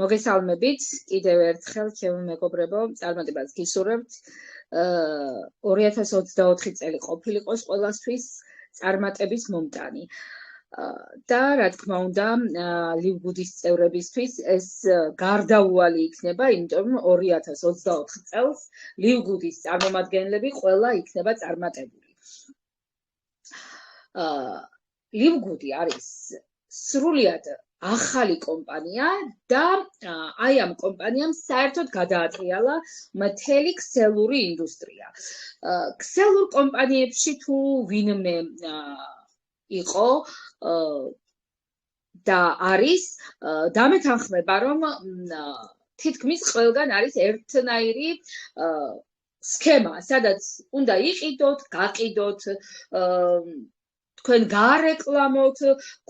მოგესალმებით კიდევ ერთხელ ჩემო მეგობრებო, წარმატებას გისურვებთ. 2024 წელი ყოფილიყოს ყველასთვის წარმატების მომტანი. და რა თქმა უნდა, ლივგუდის წევრებისთვის ეს გარდაუვალი იქნება, იმიტომ რომ 2024 წელს ლივგუდის წარმომადგენლები ყველა იქნება წარმატებული. ლივგუდი არის სრულიად ახალი კომპანია და აი ამ კომპანიამ საერთოდ გადაატრიალა მთელი ქსელური ინდუსტრია. ქსელურ კომპანიებში თუ ვინმე იყო და არის დამეთანხმება, რომ თითქმის ყველგან არის ერთნაირი სქემა, სადაც უნდა იყიდოთ, გაყიდოთ, თქვენ გაარეკლამოთ,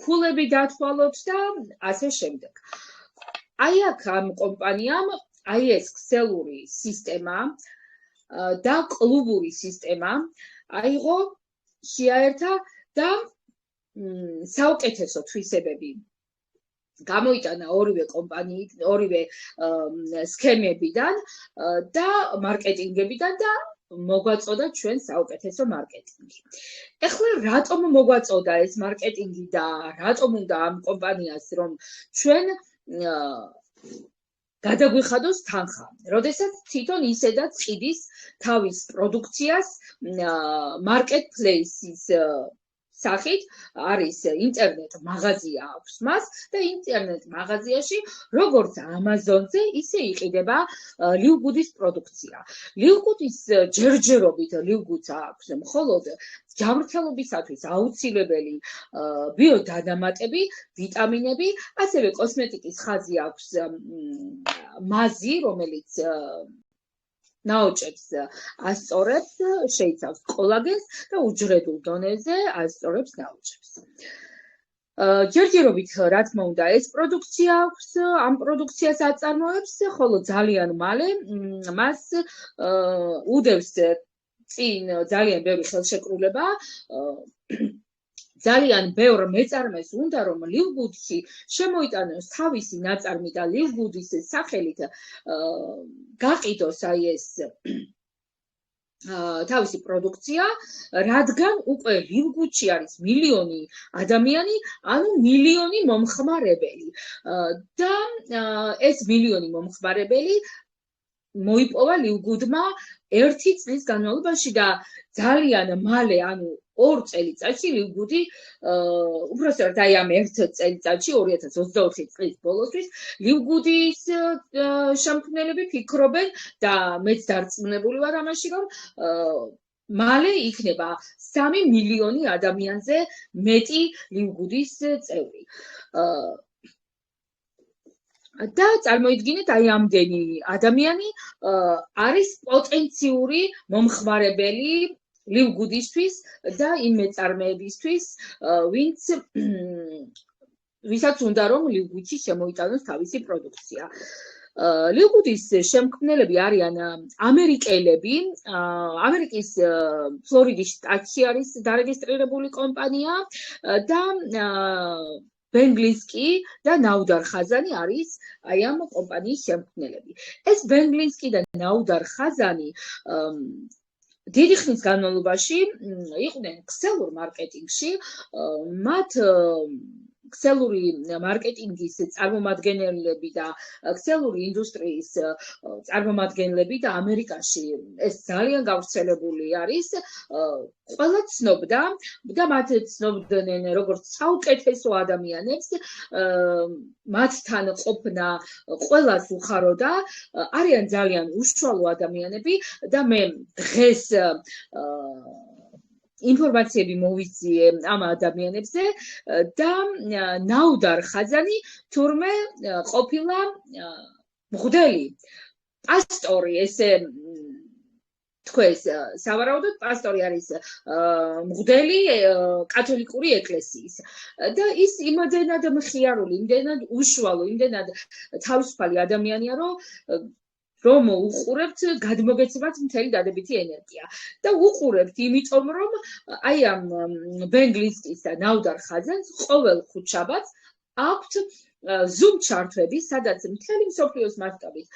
ქულები დათვალოთ და ასე შემდეგ. აი აქ ამ კომპანიამ აი ეს ქსელური სისტემა და კლუბური სისტემა აიღო, შეაერთა და საუკეთესო თვისებები გამოიტანა ორივე სქემებიდან და მარკეტინგებიდან და მოგვაწოდა ჩვენ საუკეთესო მარკეტინგი. ეხლა რატომ მოგვაწოდა ეს მარკეტინგი და რატომ უნდა ამ კომპანიას რომ ჩვენ გადაგვიხადოს თანხა, როდესაც თვითონ ისედაც ყიდის თავის პროდუქციას marketplace-ის სახით არის ინტერნეტ მაღაზია აქვს მას და ინტერნეტ მაღაზიაში როგორც Amazon-ზე ისე იყიდება ლივგუდის პროდუქცია. ლივგუდის ჯერჯერობით ლივგუდს აქვს მხოლოდ ჯანმრთელობისათვის აუცილებელი ბიოდანამატები, ვიტამინები, ასევე კოსმეტიკის ხაზი აქვს მაზი, რომელიც ნაოჭებს ასწორებს, შეიცავს კოლაგენს და უჯრედულ დონეზე ასწორებს ნაოჭებს. ჯერჯერობით, რა თქმა უნდა, ეს პროდუქცია აქვს, ამ პროდუქციას აწარმოებს, ხოლო ძალიან მალე მას უდევს წინ ძალიან ბევრი ხელშეკრულება, ძალიან ბევრ მეწარმეს უნდა რომ ლივგუდში შემოიტანოს თავისი ნაწარმი და ლივგუდის სახელით გაყიდოს აი ეს თავისი პროდუქცია, რადგან უკვე ლივგუდში არის მილიონი ადამიანი, ანუ მილიონი მომხმარებელი. და ეს მილიონი მომხმარებელი მოიპოვა ლივგუდმა 1 წლის განმავლობაში და ძალიან მალე, ანუ 2 წელიწადში ლივგუდი, უпростоრად აი ამ 1 წელიწადში 2024 წლის ბოლოსთვის ლივგუდის შემქმნელები ფიქრობენ და მეც დარწმუნებული ვარ ამაში, რომ მალე იქნება 3 მილიონი ადამიანზე მეტი ლივგუდის წევრი. და წარმოიდგინეთ, აი ამდენი ადამიანი არის პოტენციური მომხმარებელი ლივგუდისთვის და იმ მეწარმეებისთვის, ვისაც უნდა რომ ლივგუდში შემოიტანოს თავისი პროდუქცია. ლივგუდის შემქმნელები არიან ამერიკელები, ამერიკის ფლორიდის შტატში არის დარეგისტრირებული კომპანია და ბენგლინსკი და ნაუდარ ხაზანი არის აი ამ კომპანიის შემქმნელები. ეს ბენგლინსკი და ნაუდარ ხაზანი დიდი ხნის განმავლობაში იყვნენ ქსელურ მარკეტინგში, მათ ქსელური მარკეტინგის წარმომადგენლები და ქსელური ინდუსტრიის წარმომადგენლები და ამერიკაში ეს ძალიან გავრცელებული არის. ყველა ცნობდა და მათ ცნობდნენ როგორც საუკეთესო ადამიანებს, მათთან ყოფნა ყველას უხაროდა, არიან ძალიან უშუალო ადამიანები და მე დღეს ინფორმაციები მოვიძიე ამ ადამიანებზე და ნაუდარ ხაზანი თურმე ყოფილა მღვდელი, პასტორი, ესე თქვეს, სავარაუდოდ პასტორი არის მღვდელი კათოლიკური ეკლესიის და ის იმდენად მხიარული, იმდენად უშუალო, იმდენად თავისუფალი ადამიანია, რომ უყურებთ, გადმოგეცემათ მთელი დადებითი ენერგია. და უყურებთ იმიტომ, რომ აი ამ ბენგლინსკის და ნაუდარ ხაზანს ყოველ ხუთშაბათს აქვთ Zoom ჩართვები, სადაც მთელი მსოფლიოს მასშტაბით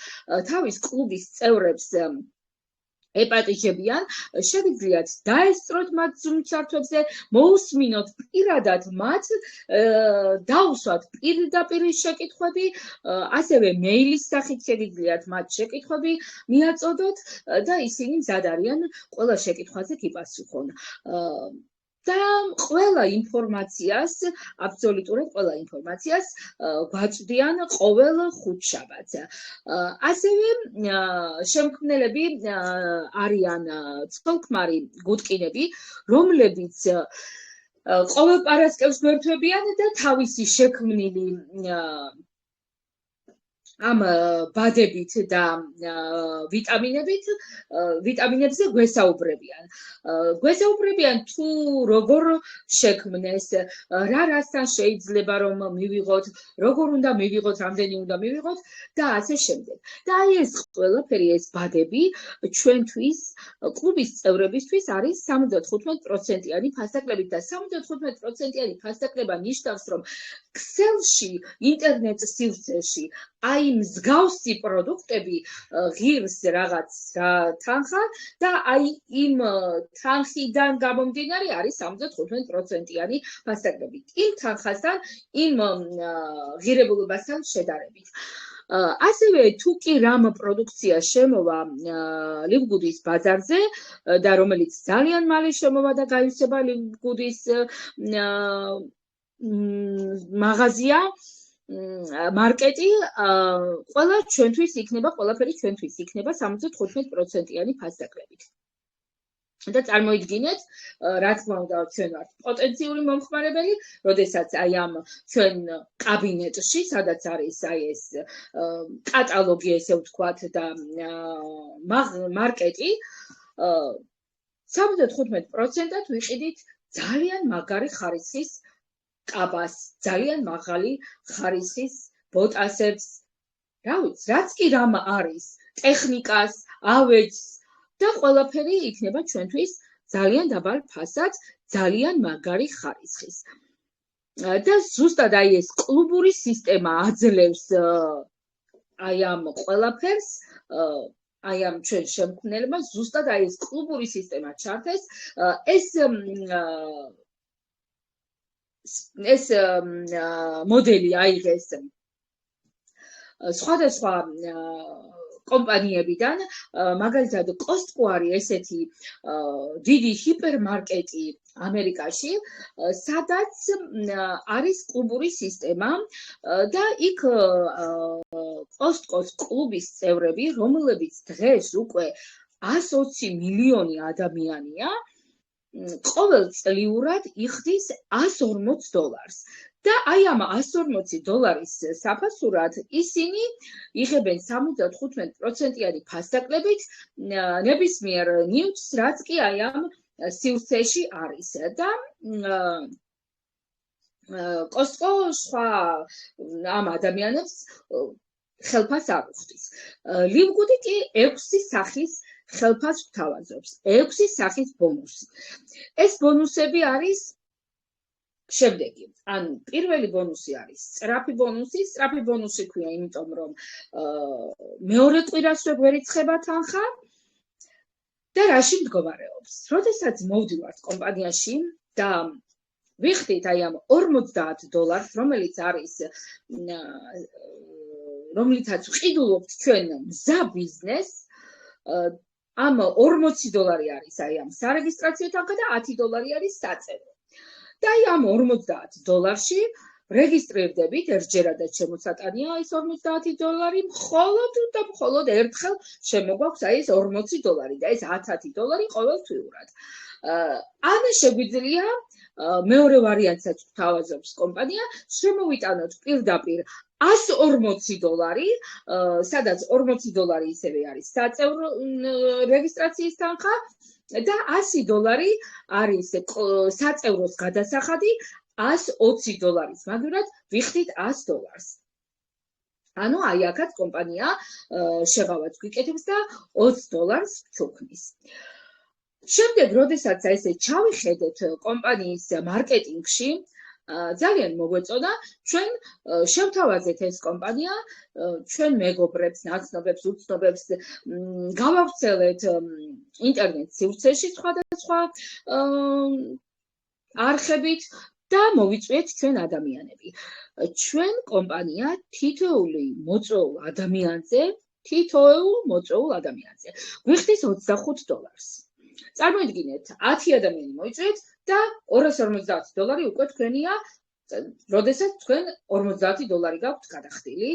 თავის კლუბის წევრებს ეპატიჟებიან, შეგიძლიათ დაესწროთ მათ Zoom ჩართვებზე, მოусმინოთ პირადად მათ, დაუსვათ პირდაპირ შეკითხვები, ასევე მეილის სახით შეგიძლიათ მათ შეკითხვები მიაწოდოთ და ისინი მზად არიან ყველა შეკითხვაზე გიპასუხონ. და ყველა ინფორმაციას, აბსოლუტურად ყველა ინფორმაციას გვაწვდიან ყოველ ხუთშაბათს. ასევე შემქმნელები არიან ცოლ-ქმარი გუტკინები, რომლებიც ყოველ პარასკევს გვერდთვებიან და თავისი შექმნილი ამ ბადებით და ვიტამინებზე გვესაუბრებიან. გვესაუბრებიან თუ როგორ შექმნეს, რა რასთან შეიძლება რომ მივიღოთ, როგორ უნდა მივიღოთ, რამდენი უნდა მივიღოთ და ასე შემდეგ. და აი ეს ყველაფერი, ეს ბადები ჩვენთვის, კლუბის წევრებისთვის არის 75%-იანი ფასდაკლებით და 75%-იანი ფასდაკლება ნიშნავს, რომ ქსელში, ინტერნეტ სივრცეში აი მსგავსი პროდუქტები ღირს რაღაც თანხა და აი იმ თანხიდან გამომდინარე არის 75%-იანი ფასდაკლებით. იმ თანხასთან, იმ ღირებულებასთან შედარებით. ასევე თუ კი რამ პროდუქცია შემოვა ლივგუდის ბაზარზე და რომელიც ძალიან მალე შემოვა და გაივსება ლივგუდის მაღაზია, მარკეტი, ყველა ჩვენთვის იქნება, ყველაფერი ჩვენთვის იქნება 75%-იანი ფასდაკლებით. და წარმოიდგინეთ, რა თქმა უნდა, ჩვენ ვართ პოტენციური მომხმარებელი, როდესაც აი ამ ჩვენ კაბინეტში, სადაც არის აი ეს კატალოგი, ესე ვთქვათ, და მარკეტი, 75%-ად ვიყიდით ძალიან მაგარი ხარისხის კაბას, ძალიან მაღალი ხარისხის ბოტასებს, რა ვიცი, რაც კი რამ არის, ტექნიკას, ავეჯს და ყველაფერი იქნება ჩვენთვის ძალიან დაბალ ფასად, ძალიან მაგარი ხარისხის. და ზუსტად აი ეს კლუბური სისტემა აძლევს აი ამ ყველაფერს, აი ამ ჩვენ შემქმნელებმა ზუსტად აი ეს კლუბური სისტემა ჩართეს, ეს მოდელი აიღეს სხვადასხვა კომპანიებიდან, მაგალითად Costco არის ესეთი დიდი ჰიპერმარკეტი ამერიკაში, სადაც არის კლუბური სისტემა და იქ Costco-s კლუბის წევრები, რომლებიც დღეს უკვე 120 მილიონი ადამიანია, ყოველწლიურად იხდის $140. და აი ამ $140 საფასურად ისინი იღებენ 75%-იანი ფასდაკლებით ნებისმიერ ნიუჯს, რაც კი აი ამ სივრცეში არის. და Costco სხვა ამ ადამიანებს ხელფას არ უხდის. ლივგუდი კი 6 სახის ხელფას გვთავაზობს, 6 სახის ბონუსი. ეს ბონუსები არის შემდეგი. ანუ პირველი ბონუსი არის სწრაფი ბონუსი. სწრაფი ბონუსი ქვია, იმიტომ რომ მეორე კვირას ვერ იცხება თანხა და რაში მდგომარეობს. როდესაც მოვდივართ კომპანიაში და ვიხდით აი ამ $40, რომელიც არის რომლითაც ვყიდულობთ ჩვენ მზა ბიზნესს, ამ $40 არის აი ამ სარეგისტრაციო თანხა და $10 არის საწევრო. და აი ამ $40-ში რეგისტრირდებით, ერთჯერადაც შემოსატანია ეს $40, მხოლოდ და მხოლოდ ერთხელ შემოგვაქვს აი ეს $40 და ეს $10 ყოველთვიურად. ან შეგვიძლია მეორე ვარიანტსაც გვთავაზობს კომპანია, შემოვიტანოთ პირდაპირ $140, სადაც $40 ისევე არის საწევრო რეგისტრაციის თანხა და $100 არის საწევროს გადასახადი, $120 მაგივრად ვიხდით $100. ანუ აი აქაც კომპანია შეღავად გვიკეთებს და $20 ჩუქნის. შემდეგ, როდესაც ესე ჩავიხედეთ კომპანიის მარკეტინგში, ძალიან მოგვეწონა ჩვენ შევთავაზეთ ეს კომპანია ჩვენ მეგობრებს ნაცნობებს უცნობებს გავავრცელეთ ინტერნეტ სივრცეში სხვადასხვა არხებით და მოვიწვიეთ ჩვენ ადამიანები ჩვენ კომპანია თითოეული მოწვეულ ადამიანზე გვიხდის $25 წარმოიდგინეთ 10 ადამიანი მოიწვიეთ და $250 უკვე თქვენია როდესაც თქვენ $50 გაქვთ გადახდილი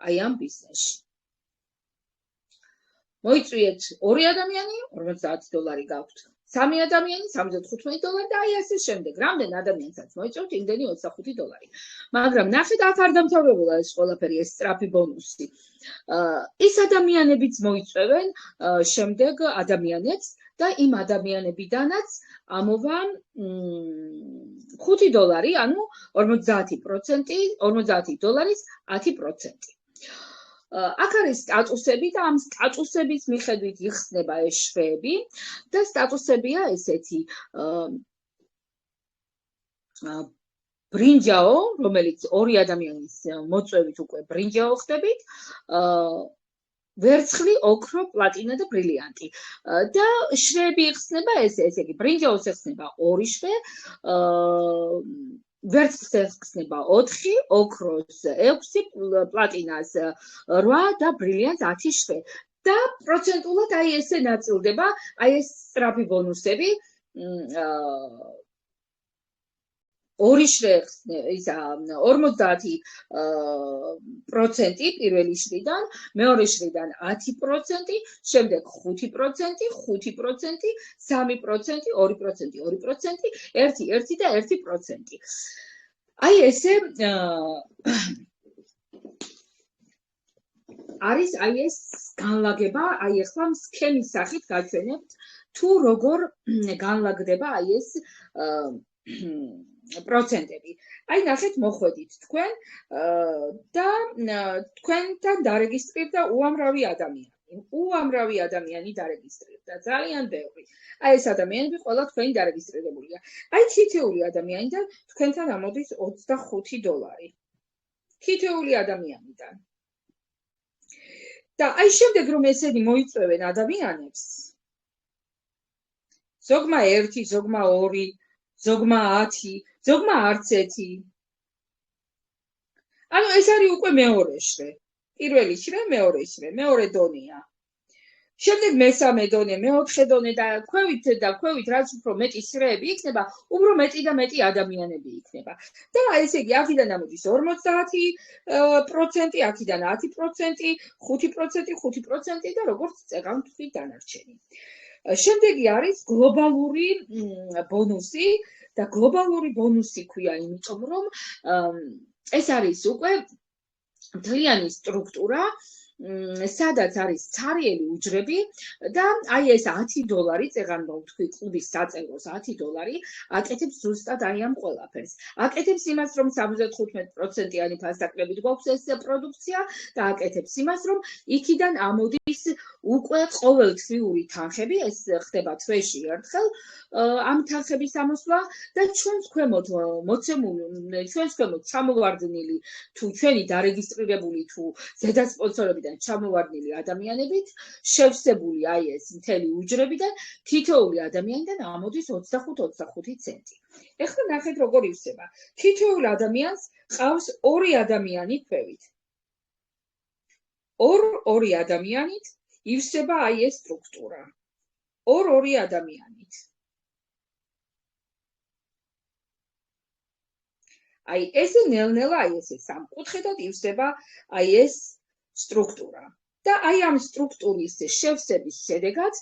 აი ამ ბიზნესში მოიწვიეთ 2 ადამიანი $50 გაქვთ 3 ადამიანი $75 და აი ასე შემდეგ რამდენ ადამიანსაც მოიწვევთ იმდენი $25 მაგრამ ნახეთ აქ არ დამთავრებულა ეს ყველაფერი ეს სწრაფი ბონუსი ის ადამიანებიც მოიწვევენ შემდეგ ადამიანებს და იმ ადამიანებიდანაც ამოვა $5 ანუ 50% $10% აქ არის სტატუსები და ამ სტატუსების მიხედვით იხსნება ეს შრეები და სტატუსებია ესეთი ბრინჯაო რომელიც 2 ადამიანის მოწვევით უკვე ბრინჯაო ხდებით ვერცხლი, ოქრო, პლატინა და ბრილიანტი. და შრეები იხსნება ესე იგი ბრინჯაოს იხსნება 2 შრე, ვერცხლს იხსნება 4, ოქროს 6, პლატინას 8 და ბრილიანტს 10 შრე. და პროცენტულად აი ესე ნაწილდება, აი ეს სწრაფი ბონუსები 2 შრე ისა 50% პირველი შრიდან, მეორე შრიდან 10%, შემდეგ 5%, 5%, 3%, 2%, 2%, 1 და 1%. აი ესე არის აი ეს განლაგება, აი ახლა სქემის სახით გაჩვენებთ თუ როგორ განლაგდება აი ეს პროცენტები. აი ნახეთ მოხვედით თქვენ და თქვენთან დარეგისტრირდა უამრავი ადამიანი დარეგისტრირდა ძალიან ბევრი. აი ეს ადამიანები ყველა თქვენი დარეგისტრირებულია. აი თითოეული ადამიანიდან თქვენთან ამოდის $25. თითოეული ადამიანიდან. და აი შემდეგ რომ ესენი მოიწვევენ ადამიანებს ზოგმა 1, ზოგმა 2, ზოგმა 10, ზოგმა არც 1. ანუ ეს არის უკვე მეორე შრე. პირველი შრე, მეორე შრე, მეორე დონეა. შემდეგ მესამე დონე, მეოთხე დონე და ქვევით რაც უფრო მეტი შრეები იქნება, უფრო მეტი და მეტი ადამიანები იქნება. და ესე იგი აქედან ამოდის 50%, აქედან 10%, 5%, 5% და როგორც წეგავთ თქვი დანარჩენი. შემდეგი არის გლობალური ბონუსი და გლობალური ბონუსი ქვია, იმიტომ რომ ეს არის უკვე მთლიანი სტრუქტურა, სადაც არის ცარიელი უჯრები და აი ეს $10 წეგან მოვთქვი კლუბის საწელოს $10 აკეთებს ზუსტად აი ამ ყველაფერს. აკეთებს იმას, რომ 75%-იანი ფასდაკლებით გვაქვს ეს პროდუქცია და აკეთებს იმას, რომ იქიდან ამოდის უკვე ყოველთვიური თანხები, ეს ხდება თვეში ერთხელ ამ თანხების ამოსვლა და ჩვენს ქვემოთ ჩამოვარდნილი თუ ჩვენი დარეგისტრირებული თუ ზედასპონსორები ჩამოვარდნილი ადამიანებით შევსებული აი ეს მთელი უჯრებიდან თითოეული ადამიანიდან ამოდის 25 ცენტი. ეხლა ნახეთ როგორ ივსება. თითოეულ ადამიანს ყავს 2 ადამიანი ქვევით. 2 ადამიანით ივსება აი ეს სტრუქტურა. 2 ადამიანით. აი ესე ნელ-ნელა აი ესე სამკუთხედად ივსება აი ეს სტრუქტურა. და აი ამ სტრუქტურის შევსების შედეგად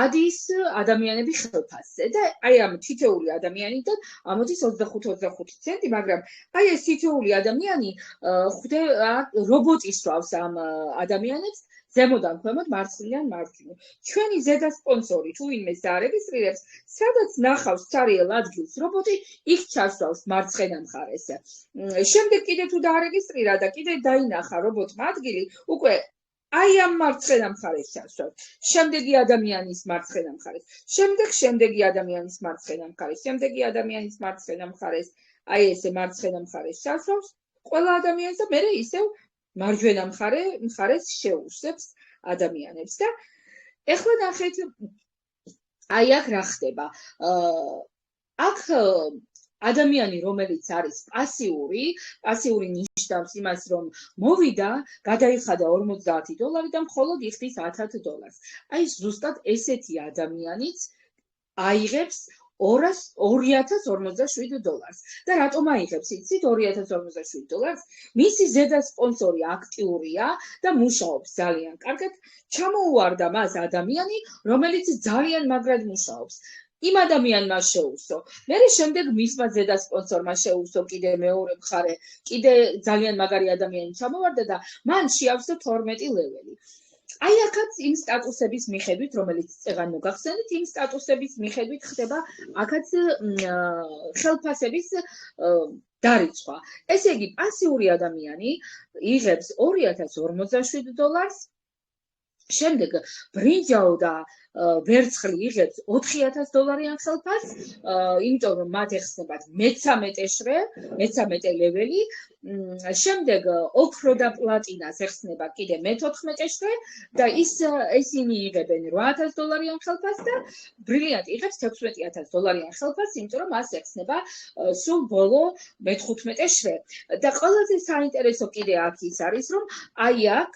ადის ადამიანები ხელფასზე და აი ამ თითოეული ადამიანიდან ამოდის 25 ცენტი, მაგრამ აი ეს თითოეული ადამიანი რობოტი სწავს ამ ადამიანებს ზემოდან ქვემოთ მარცხნიდან მარჯვნივ. ჩვენი ზედასპონსორი თუ ვინმეს დაარეგისტრირებს, სადაც ნახავს ცარიელ ადგილს რობოტი, იქ ჩასვავს მარცხენა მხარეს. შემდეგ კიდე თუ დაარეგისტრირა და კიდე დაინახა რობოტმა ადგილი, უკვე აი ამ მარცხენა მხარეს ჩასვათ. შემდეგი ადამიანის მარცხენა მხარეს. შემდეგი ადამიანის მარცხენა მხარეს. შემდეგი ადამიანის მარცხენა მხარეს. აი ესე მარცხენა მხარეს ჩასვავს ყველა ადამიანს და მერე ისევ მარჯვენა მხარეს შეუშვებს ადამიანებს და ეხლა ნახეთ აი აქ რა ხდება. აქ ადამიანი რომელიც არის პასიური ნიშნავს იმას რომ მოვიდა, გადაიხადა $50 და მხოლოდ იხდის $1000. აი ზუსტად ესეთი ადამიანიც აიღებს $2047 და რატომ აიღებს იცით $2047? მისი ზედა სპონსორი აქტიურია და მუშაობს ძალიან კარგად. ჩამოუვარდა მას ადამიანი, რომელიც ძალიან მაგრად მუშაობს. იმ ადამიანმა შეუსო. მერე შემდეგ მისმა ზედა სპონსორმა შეუსო კიდე მეორე მხარე, კიდე ძალიან მაგარი ადამიანი ჩამოვარდა და მან შეავსო 12 ლეველი. აი აქაც იმ სტატუსების მიხედვით, რომელიც წეგან მოგახსენეთ, იმ სტატუსების მიხედვით ხდება აქაც ხელფასების დარიცხვა. ესე იგი, პასიური ადამიანი იღებს $2047, შემდეგ ბრინჯაო და ვერცხლი იღებს $4000 ხელფასს, იმიტომ რომ მათ ეხსნებათ მე-13 ლეველი, შემდეგ ოქრო და პლატინას ეხსნება კიდე მე-14 და ისინი იღებენ $8000 ხელფასს და ბრილიანტი იღებს $16000 ხელფასს, იმიტომ რომ მას ეხსნება სულ ბოლო მე-15 და ყველაზე საინტერესო კიდე აქ ის არის, რომ აი აქ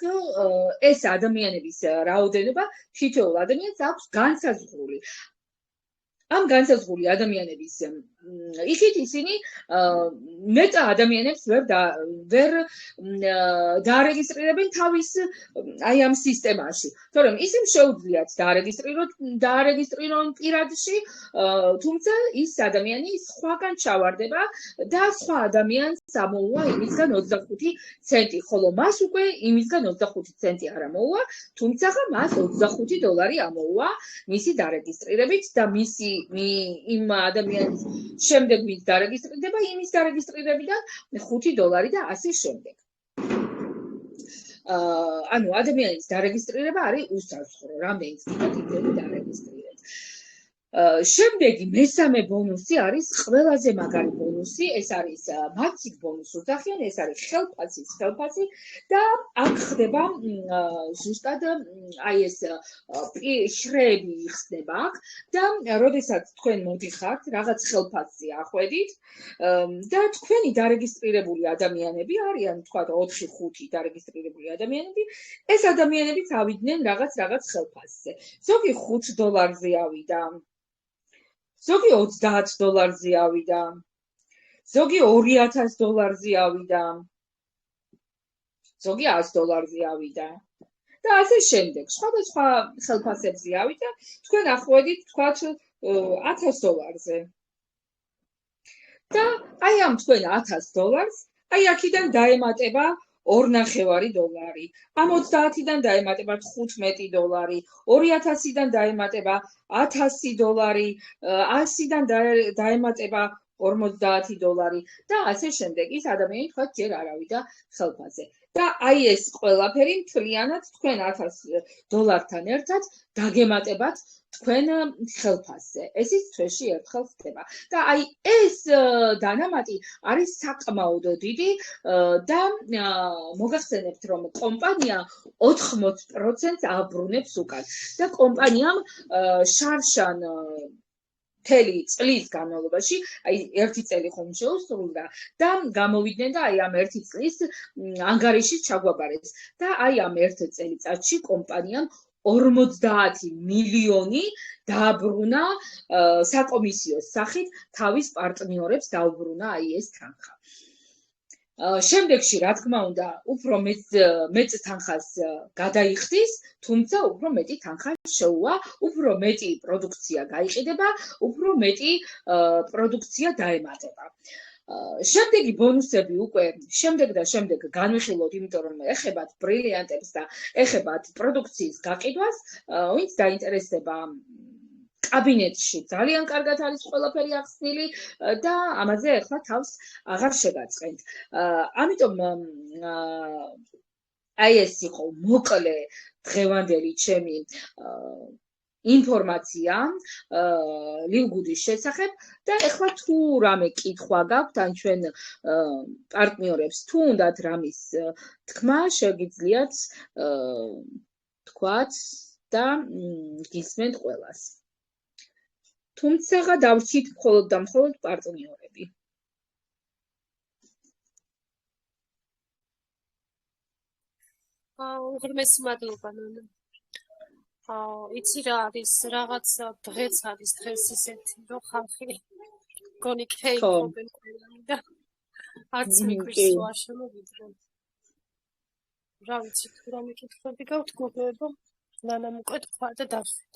ეს ადამიანების რაოდენობა თითოეულ ადამიანს აქვს განსაზღვრული. ამ განსაზღვრული ადამიანების იქით ისინი მეტა ადამიანებს ვერ დაარეგისტრირებენ თავის აი ამ სისტემაში. თორემ ისინი შეუძლიათ დაარეგისტრირონ პირადში, თუმცა ის ადამიანი სხვაგან ჩავარდება და სხვა ადამიანს ამოუვა იმისგან 25 ცენტი, ხოლო მას უკვე იმისგან 25 ცენტი არ ამოუვა, თუმცა მას $25 ამოუვა მისი დარეგისტრირებით და იმ ადამიანის შემდეგ ვის დარეგისტრირდება, იმის დარეგისტრირებიდან $5 და ასე შემდეგ. ანუ ადამიანის დარეგისტრირება არის უსაზღვრო, რამდენიც დიდად იმდენი დარეგისტრირეთ. შემდეგი მესამე ბონუსი არის ყველაზე მაგარი ბონუსი, ეს არის მაქსიმ ბონუსი უძახიან, ეს არის ხელფასი და აქ ხდება ზუსტად აი ეს შრეები იხსნება აქ და როდესაც თქვენ მოდიხართ რაღაც ხელფასზე ახვედით და თქვენი დარეგისტრირებული ადამიანები არიან თქვა 4-5 დარეგისტრირებული ადამიანები, ეს ადამიანები ავიდნენ რაღაც ხელფასზე. ზოგი $5-ზე ავიდა, ზოგი $30-ზე ავიდა, ზოგი $2000-ზე ავიდა, ზოგი $100-ზე ავიდა და ასე შემდეგ. სხვადასხვა ხელფასებზე ავიდა, თქვენ ახვედით თქვათ $1000-ზე. და აი ამ თქვენ $1000-ს, აი აქედან დაემატება $2.5, ამ 30-დან დაემატება $15, 2000-დან დაემატება $1000, 100-დან დაემატება $50 და ასე შემდეგ. ის ადამიანი თქვა ჯერ არ ავიდა ხელფასზე. და აი ეს ყველაფერი მთლიანად თქვენ $1000-თან ერთად დაგემატებათ თქვენ ხელფასზე. ეს ის თვეში ერთხელ ხდება. და აი ეს დანამატი არის საკმაოდ დიდი და მოგახსენებთ რომ კომპანია 80% აბრუნებს უკან და კომპანიამ შარშან მთელი წლის განმავლობაში, აი ერთი წელი ხომ შეუსრულდა და გამოვიდნენ და აი ამ ერთი წლის ანგარიში ჩაგვაბარეს და აი ამ ერთ წელიწადში კომპანიამ 50 მილიონი დააბრუნა საკომისიოს სახით თავის პარტნიორებს დაუბრუნა აი ეს თანხა. შემდეგში რა თქმა უნდა უფრო მეც თანხას გადაიხდის, თუმცა უფრო მეტი თანხა შეუვა, უფრო მეტი პროდუქცია გაიყიდება, უფრო მეტი პროდუქცია დაემატება. შემდეგი ბონუსები უკვე შემდეგ განვიხილოთ, იმიტომ რომ ეხებათ ბრილიანტებს და ეხებათ პროდუქციის გაყიდვას, ვინც დაინტერესდება კაბინეტში ძალიან კარგად არის ყველაფერი ახსნილი და ამაზე ახლა თავს აღარ შეგაწყენთ. ამიტომ აი ეს იყო მოკლე დღევანდელი ჩემი ინფორმაცია ლივგუდის შესახებ და ეხლა თუ რამე კითხვა გაქვთ ან ჩვენ პარტნიორებს თუ უნდათ რამის თქმა შეგიძლიათ თქვათ და გისმენთ ყველას. თუმცა დავრჩით მხოლოდ და მხოლოდ პარტნიორები. უღრმესი მადლობა ნანა. იცი რა არის რაღაც დღეც არის დღეს ისეთი რომ ხალხი გონი ქეიფობენ ყველანი და არც მიგვის ვაშენობიდრე. რა ვიცი თუ რა მიკითხები გაქვთ გოგოებო ნანამ უკვე თქვა და დავსვით.